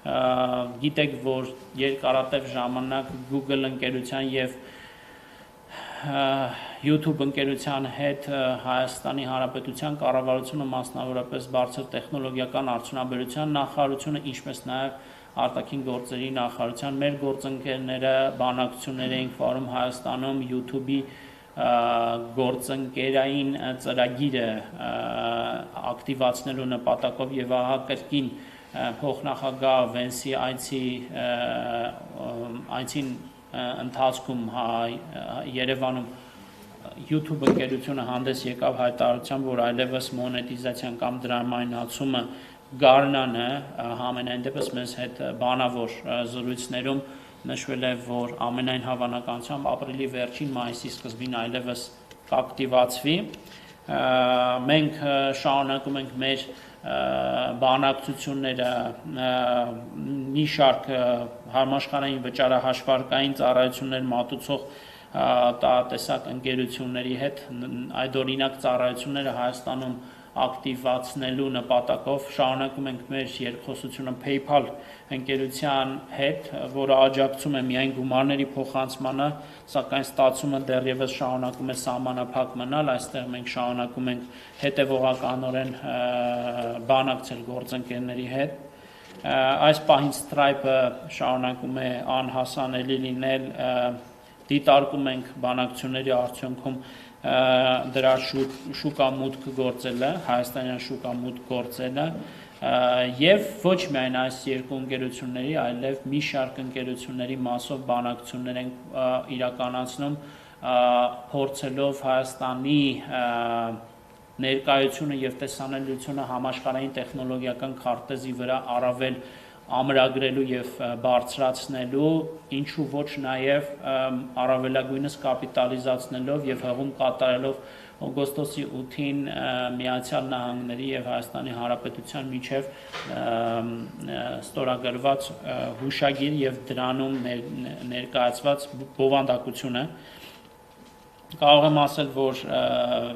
Գիտեք, որ երկարատև ժամանակ Google ընկերության և YouTube ընկերության հետ Հայաստանի Հանրապետության կառավարությունը, մասնավորապես բարձր տեխնոլոգիական արդյունաբերության նախարարությունը, ինչպես նաև արտաքին գործերի նախարարության մեր գործընկերները բանակցություններ էին վարում Հայաստանում YouTube-ի գործընկերային ծրագիրը ակտիվացնելու նպատակով եւ ահա կրկին փոխնախագահ Վենսի այցին ընթացքում Երևանում YouTube ընկերությունը հանդես եկավ հայտարարությամբ, որ այլևս մոնետիզացիան կամ դրամայնացումը գարնան է, համենայն դեպս մեզ հետ բանավոր զրույցներում նշվել է, որ ամենայն հավանականությամբ ապրիլի վերջին մայիսի սկզբին այլևս կակտիվացվի։ Մենք շարունակում ենք մեր բանակցությունները մի շարք համաշխարհային վճարահաշվարկային ծառայություններ մատուցող տեսակ ընկերությունների հետ, այդ օրինակ ծառայությունները Հայաստանում ակտիվացնելու նպատակով շարունակում ենք մեր երկխոսությունը PayPal ընկերության հետ, որը աջակցում է միայն գումարների փոխանցմանը, սակայն ստացումը դեռևս շարունակում է սահմանափակ մնալ, այստեղ մենք շարունակում ենք հետևողականորեն բանակցել գործընկերների հետ։ Այս պահին Stripe-ը շարունակում է անհասանելի լինել, դիտարկում ենք բանակցությունների արդյունքում դրա շուկա մուտք գործելը, հայաստանյան շուկա մուտք գործելը եւ ոչ միայն այս երկու ընկերությունների, այլև մի շարք ընկերությունների մասով բանակցություններ են իրականացնում, փորձելով Հայաստանի ներկայությունը եւ տեսանելիությունը համաշխարհային տեխնոլոգիական քարտեզի վրա առավել ամրագրելու եւ բարձրացնելու, ինչու ոչ նաեւ առավելագույնս կապիտալիզացնելով եւ հղում կատարելով օգոստոսի 8-ին Միացյալ Նահանգների եւ Հայաստանի Հանրապետության միջև ստորագրված հուշագիր եւ դրանում ներկայացված բովանդակությունը։ Կարող եմ ասել, որ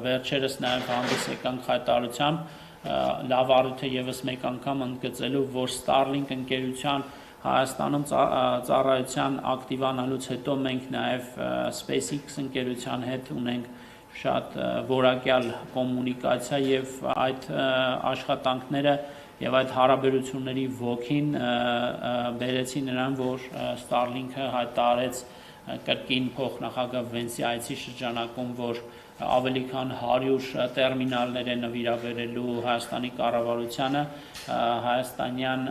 վերջերս նաեւ հանդես եկանք հայտարարությամբ լավ առիթ է եւս մեկ անգամ ընդգծելու, որ Starlink ընկերության Հայաստանում ծառայության ակտիվանալուց հետո մենք նաեւ SpaceX ընկերության հետ ունենք շատ որակյալ կոմունիկացիա եւ այդ աշխատանքները եւ այդ հարաբերությունների ոգին բերեցի նրան, որ Starlink-ը հայտարարեց կրկին փոխնախագահ Վենսի այցի շրջանակում, որ ավելի քան 100 տերմինալներ է նվիրաբերելու Հայաստանի կառավարությանը, հայաստանյան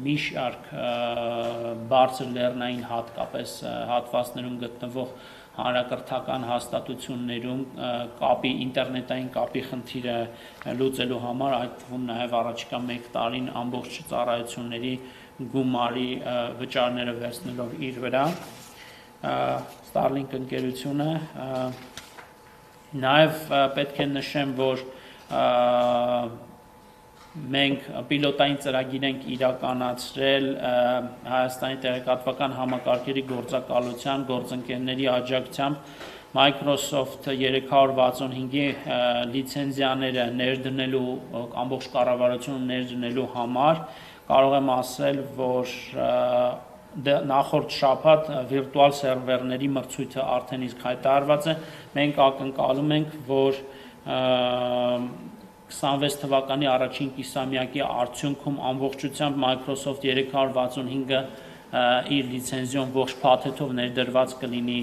մի շարք բարձր լեռնային հատկապես հատվածներում գտնվող հանրակրթական հաստատություններում կապի ինտերնետային կապի խնդիրը լուծելու համար, այդ թվում նաև առաջիկա 1 տարին ամբողջ ծառայությունների գումարի վճարները վերցնելով իր վրա, Starlink ընկերությունը նաև պետք է նշեմ, որ մենք պիլոտային ծրագիր ենք իրականացրել Հայաստանի տեղեկատվական համակարգերի գործակալության գործընկերների աջակցությամբ Microsoft 365-ի լիցենզիաները ներդնելու ամբողջ կառավարությունը ներդնելու համար կարող եմ ասել, որ նախորդ շաբաթ վիրտուալ սերվերների մրցույթը արդեն իսկ հայտարարված է, մենք ակնկալում ենք, որ 26 թվականի առաջին կիսամյակի արդյունքում ամբողջությամբ Microsoft 365-ը իր լիցենզիոն ողջ փաթեթով ներդրված կլինի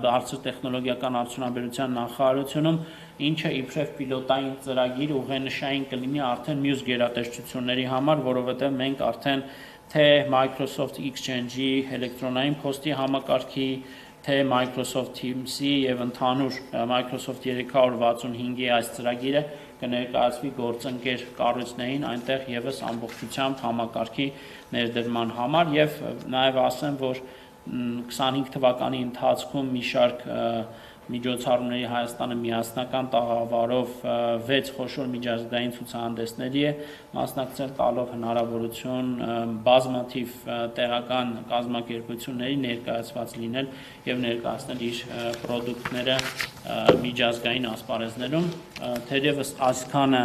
բարձր տեխնոլոգիական արդյունաբերության նախարարությունում, ինչը իբրև պիլոտային ծրագիր ուղենշային կլինի արդեն մյուս գերատեսչությունների համար, որովհետև մենք արդեն թե Microsoft Exchange-ի էլեկտրոնային փոստի համակարգի, թե Microsoft Teams-ի եւ ընդհանուր Microsoft 365-ի այս ծրագիրը կներկայացվի գործընկեր կառույցներին այնտեղ եւս ամբողջությամբ համակարգի ներդրման համար եւ նաեւ ասեմ, որ 25 թվականի ընթացքում մի շարք միջոցառումների Հայաստանը միասնական տաղավարով 6 խոշոր միջազգային ցուցահանդեսների է մասնակցել, տալով հնարավորություն բազմաթիվ տեղական կազմակերպությունների ներկայացված լինել եւ ներկայացնել իր պրոդուկտները միջազգային ասպարեզներում, թերևս այսքանը